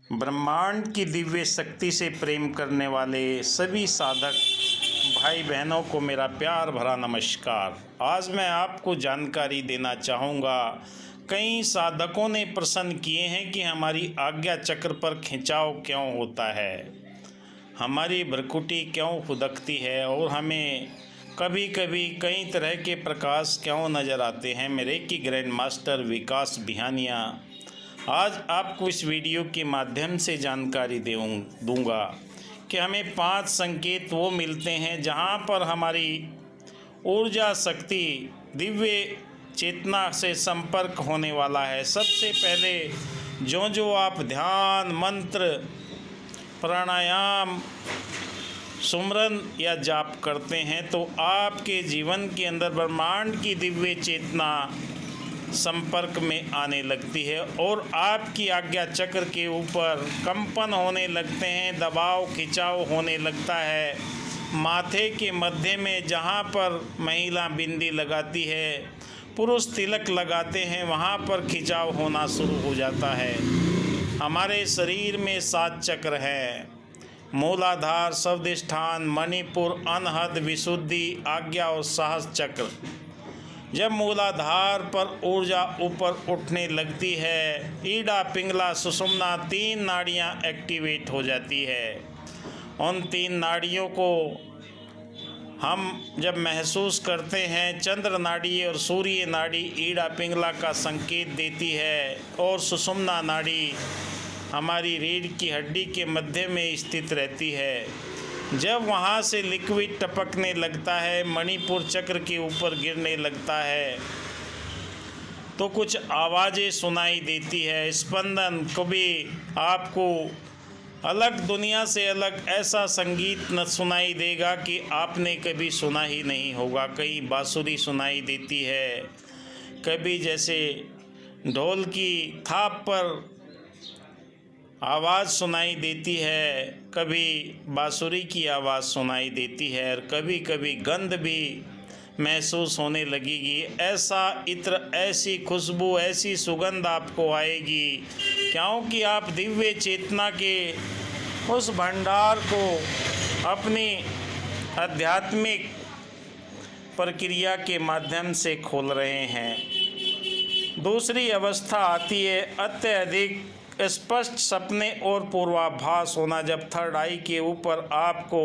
ब्रह्मांड की दिव्य शक्ति से प्रेम करने वाले सभी साधक भाई बहनों को मेरा प्यार भरा नमस्कार। आज मैं आपको जानकारी देना चाहूँगा। कई साधकों ने प्रश्न किए हैं कि हमारी आज्ञा चक्र पर खिंचाव क्यों होता है, हमारी भ्रकुटी क्यों खुदकती है और हमें कभी कभी कई तरह के प्रकाश क्यों नज़र आते हैं। मेरे की ग्रैंड मास्टर विकास बिहानिया आज आपको इस वीडियो के माध्यम से जानकारी दूंगा कि हमें 5 संकेत वो मिलते हैं जहां पर हमारी ऊर्जा शक्ति दिव्य चेतना से संपर्क होने वाला है। सबसे पहले जो आप ध्यान, मंत्र, प्राणायाम, सुमरन या जाप करते हैं तो आपके जीवन के अंदर ब्रह्मांड की दिव्य चेतना संपर्क में आने लगती है और आपकी आज्ञा चक्र के ऊपर कंपन होने लगते हैं, दबाव खिंचाव होने लगता है। माथे के मध्य में जहाँ पर महिला बिंदी लगाती है, पुरुष तिलक लगाते हैं, वहाँ पर खिंचाव होना शुरू हो जाता है। हमारे शरीर में 7 चक्र हैं: मूलाधार, स्वादिष्ठान, मणिपुर, अनहद, विशुद्धि, आज्ञा और साहस चक्र। जब मूलाधार पर ऊर्जा ऊपर उठने लगती है, ईड़ा, पिंगला, सुषुम्ना 3 नाड़ियाँ एक्टिवेट हो जाती है। उन 3 नाड़ियों को हम जब महसूस करते हैं, चंद्र नाड़ी और सूर्य नाड़ी ईड़ा पिंगला का संकेत देती है और सुषुम्ना नाड़ी हमारी रीढ़ की हड्डी के मध्य में स्थित रहती है। जब वहाँ से लिक्विड टपकने लगता है, मणिपुर चक्र के ऊपर गिरने लगता है तो कुछ आवाज़ें सुनाई देती है, स्पंदन। कभी आपको अलग दुनिया से अलग ऐसा संगीत न सुनाई देगा कि आपने कभी सुना ही नहीं होगा। कहीं बांसुरी सुनाई देती है, कभी जैसे ढोल की थाप पर आवाज़ सुनाई देती है, कभी बांसुरी की आवाज़ सुनाई देती है और कभी कभी गंध भी महसूस होने लगेगी। ऐसा इत्र, ऐसी खुशबू, ऐसी सुगंध आपको आएगी क्योंकि आप दिव्य चेतना के उस भंडार को अपनी आध्यात्मिक प्रक्रिया के माध्यम से खोल रहे हैं। दूसरी अवस्था आती है अत्यधिक स्पष्ट सपने और पूर्वाभास होना। जब थर्ड आई के ऊपर आपको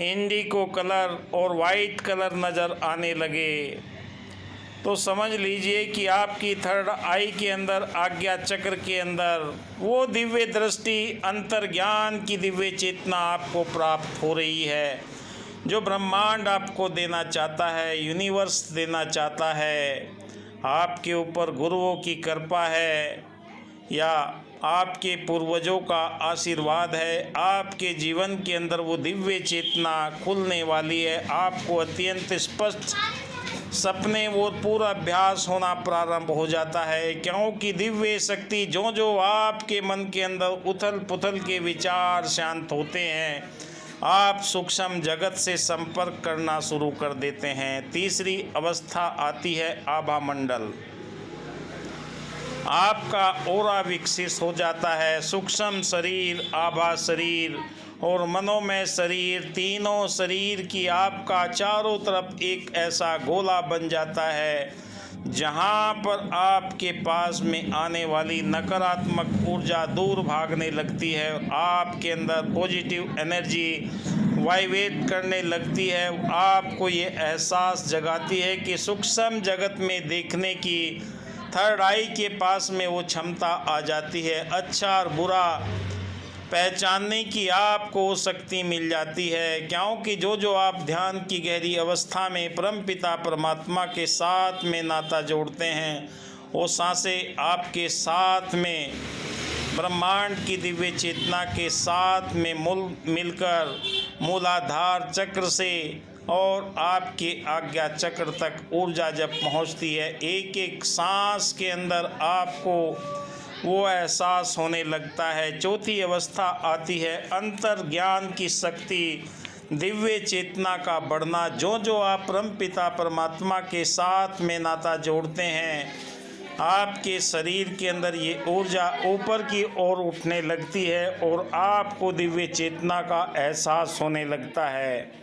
इंडिगो कलर और वाइट कलर नज़र आने लगे तो समझ लीजिए कि आपकी थर्ड आई के अंदर, आज्ञा चक्र के अंदर वो दिव्य दृष्टि, अंतर्ज्ञान की दिव्य चेतना आपको प्राप्त हो रही है जो ब्रह्मांड आपको देना चाहता है, यूनिवर्स देना चाहता है। आपके ऊपर गुरुओं की कृपा है या आपके पूर्वजों का आशीर्वाद है, आपके जीवन के अंदर वो दिव्य चेतना खुलने वाली है। आपको अत्यंत स्पष्ट सपने और पूरा अभ्यास होना प्रारंभ हो जाता है क्योंकि दिव्य शक्ति जो आपके मन के अंदर उथल पुथल के विचार शांत होते हैं, आप सूक्ष्म जगत से संपर्क करना शुरू कर देते हैं। तीसरी अवस्था आती है आभा मंडल। आपका ओरा विकसित हो जाता है। सूक्ष्म शरीर, आभा शरीर और मनोमय शरीर, तीनों शरीर की आपका चारों तरफ एक ऐसा गोला बन जाता है जहां पर आपके पास में आने वाली नकारात्मक ऊर्जा दूर भागने लगती है। आपके अंदर पॉजिटिव एनर्जी वाइब्रेट करने लगती है। आपको ये एहसास जगाती है कि सूक्ष्म जगत में देखने की थर्ड आई के पास में वो क्षमता आ जाती है। अच्छा और बुरा पहचानने की आपको शक्ति मिल जाती है क्योंकि जो आप ध्यान की गहरी अवस्था में परमपिता परमात्मा के साथ में नाता जोड़ते हैं, वो सांसें आपके साथ में ब्रह्मांड की दिव्य चेतना के साथ में मिलकर मूलाधार चक्र से और आपके आज्ञा चक्र तक ऊर्जा जब पहुंचती है, एक एक सांस के अंदर आपको वो एहसास होने लगता है। चौथी अवस्था आती है अंतर्ज्ञान की शक्ति, दिव्य चेतना का बढ़ना। जो आप परमपिता परमात्मा के साथ में नाता जोड़ते हैं आपके शरीर के अंदर ये ऊर्जा ऊपर की ओर उठने लगती है और आपको दिव्य चेतना का एहसास होने लगता है।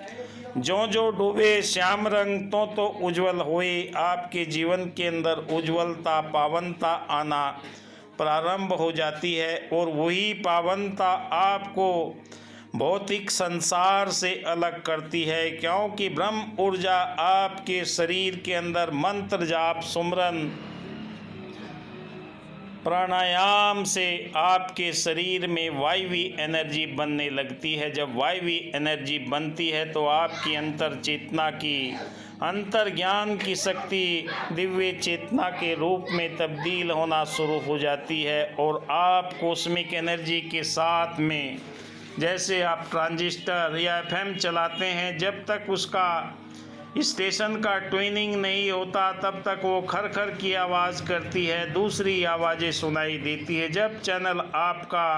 जो जो डूबे श्याम रंग तो उज्जवल होए, आपके जीवन के अंदर उज्ज्वलता पावनता आना प्रारंभ हो जाती है और वही पावनता आपको भौतिक संसार से अलग करती है, क्योंकि ब्रह्म ऊर्जा आपके शरीर के अंदर मंत्र जाप सुमरन प्राणायाम से आपके शरीर में वायवी एनर्जी बनने लगती है। जब वायवी एनर्जी बनती है तो आपकी अंतर चेतना की अंतर ज्ञान की शक्ति दिव्य चेतना के रूप में तब्दील होना शुरू हो जाती है और आप कॉस्मिक एनर्जी के साथ में, जैसे आप ट्रांजिस्टर या एफएम चलाते हैं, जब तक उसका स्टेशन का ट्यूनिंग नहीं होता तब तक वो खर खर की आवाज़ करती है, दूसरी आवाज़ें सुनाई देती है। जब चैनल आपका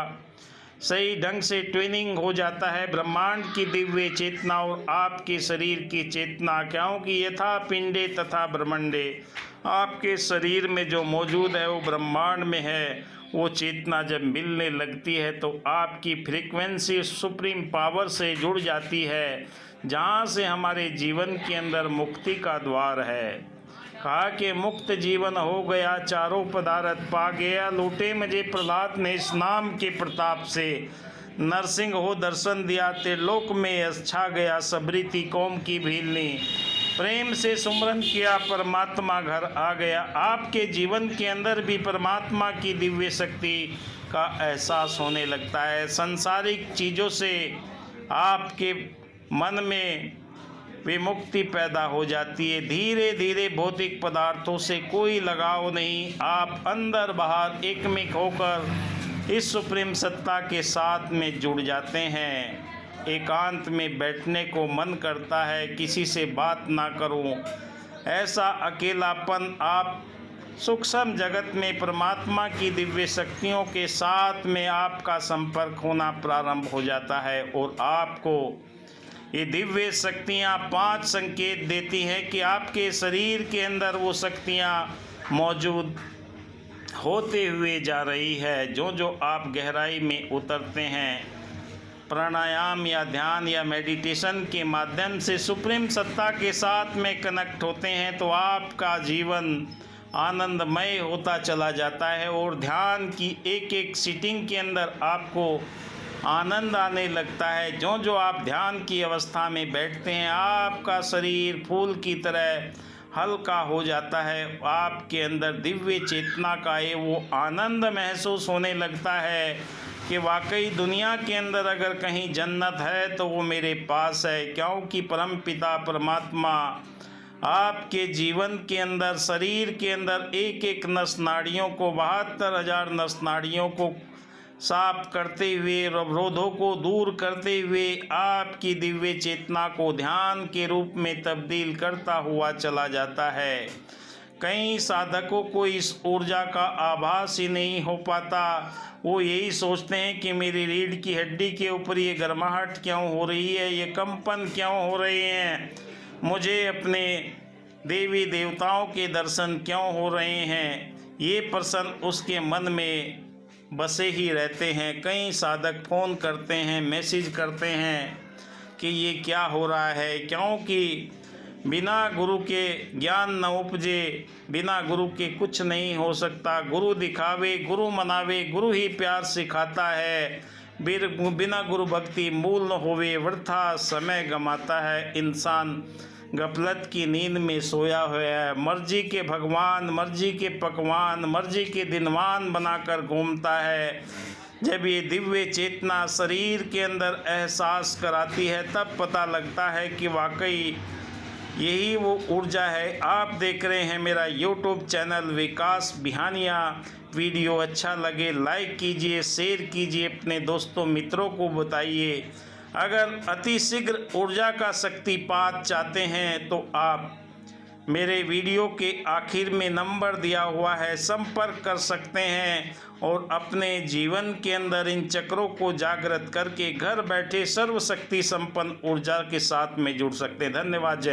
सही ढंग से ट्यूनिंग हो जाता है ब्रह्मांड की दिव्य चेतना और आपके शरीर की चेतना, क्योंकि यथा पिंडे तथा ब्रह्मंडे, आपके शरीर में जो मौजूद है वो ब्रह्मांड में है, वो चेतना जब मिलने लगती है तो आपकी फ्रीक्वेंसी सुप्रीम पावर से जुड़ जाती है, जहाँ से हमारे जीवन के अंदर मुक्ति का द्वार है। कहा कि मुक्त जीवन हो गया, चारों पदार्थ पा गया, लूटे मुझे प्रहलाद ने इस नाम के प्रताप से, नरसिंह हो दर्शन दिया, त्रिलोक में छा गया, सबरी थी कौम की भीलनी, प्रेम से सुमरन किया, परमात्मा घर आ गया। आपके जीवन के अंदर भी परमात्मा की दिव्य शक्ति का एहसास होने लगता है। सांसारिक चीज़ों से आपके मन में विमुक्ति पैदा हो जाती है, धीरे धीरे भौतिक पदार्थों से कोई लगाव नहीं, आप अंदर बाहर एकमिक होकर इस सुप्रीम सत्ता के साथ में जुड़ जाते हैं। एकांत में बैठने को मन करता है, किसी से बात ना करूं, ऐसा अकेलापन, आप सूक्ष्म जगत में परमात्मा की दिव्य शक्तियों के साथ में आपका संपर्क होना प्रारंभ हो जाता है और आपको ये दिव्य शक्तियाँ 5 संकेत देती हैं कि आपके शरीर के अंदर वो शक्तियाँ मौजूद होते हुए जा रही है। जो जो आप गहराई में उतरते हैं, प्राणायाम या ध्यान या मेडिटेशन के माध्यम से सुप्रीम सत्ता के साथ में कनेक्ट होते हैं, तो आपका जीवन आनंदमय होता चला जाता है और ध्यान की एक एक सीटिंग के अंदर आपको आनंद आने लगता है। जो जो आप ध्यान की अवस्था में बैठते हैं, आपका शरीर फूल की तरह हल्का हो जाता है, आपके अंदर दिव्य चेतना का ये वो आनंद महसूस होने लगता है कि वाकई दुनिया के अंदर अगर कहीं जन्नत है तो वो मेरे पास है, क्योंकि परम पिता परमात्मा आपके जीवन के अंदर शरीर के अंदर एक एक नस नाड़ियों को 72,000 नस नाड़ियों को साफ करते हुए, अवरोधों को दूर करते हुए आपकी दिव्य चेतना को ध्यान के रूप में तब्दील करता हुआ चला जाता है। कई साधकों को इस ऊर्जा का आभास ही नहीं हो पाता, वो यही सोचते हैं कि मेरी रीढ़ की हड्डी के ऊपर ये गर्माहट क्यों हो रही है, ये कंपन क्यों हो रहे हैं, मुझे अपने देवी देवताओं के दर्शन क्यों हो रहे हैं, ये प्रश्न उसके मन में बसे ही रहते हैं। कई साधक फ़ोन करते हैं, मैसेज करते हैं कि ये क्या हो रहा है, क्योंकि बिना गुरु के ज्ञान न उपजे, बिना गुरु के कुछ नहीं हो सकता। गुरु दिखावे, गुरु मनावे, गुरु ही प्यार सिखाता है, बिना गुरु भक्ति मूल न होवे, वृथा समय गमाता है। इंसान गफलत की नींद में सोया हुआ है, मर्जी के भगवान, मर्जी के पकवान, मर्जी के दिनवान बनाकर घूमता है। जब ये दिव्य चेतना शरीर के अंदर एहसास कराती है, तब पता लगता है कि वाकई यही वो ऊर्जा है। आप देख रहे हैं मेरा यूट्यूब चैनल विकास बिहानिया। वीडियो अच्छा लगे लाइक कीजिए, शेयर कीजिए, अपने दोस्तों मित्रों को बताइए। अगर अतिशीघ्र ऊर्जा का शक्तिपात चाहते हैं तो आप मेरे वीडियो के आखिर में नंबर दिया हुआ है, संपर्क कर सकते हैं और अपने जीवन के अंदर इन चक्रों को जागृत करके घर बैठे सर्वशक्ति संपन्न ऊर्जा के साथ में जुड़ सकते हैं। धन्यवाद। जय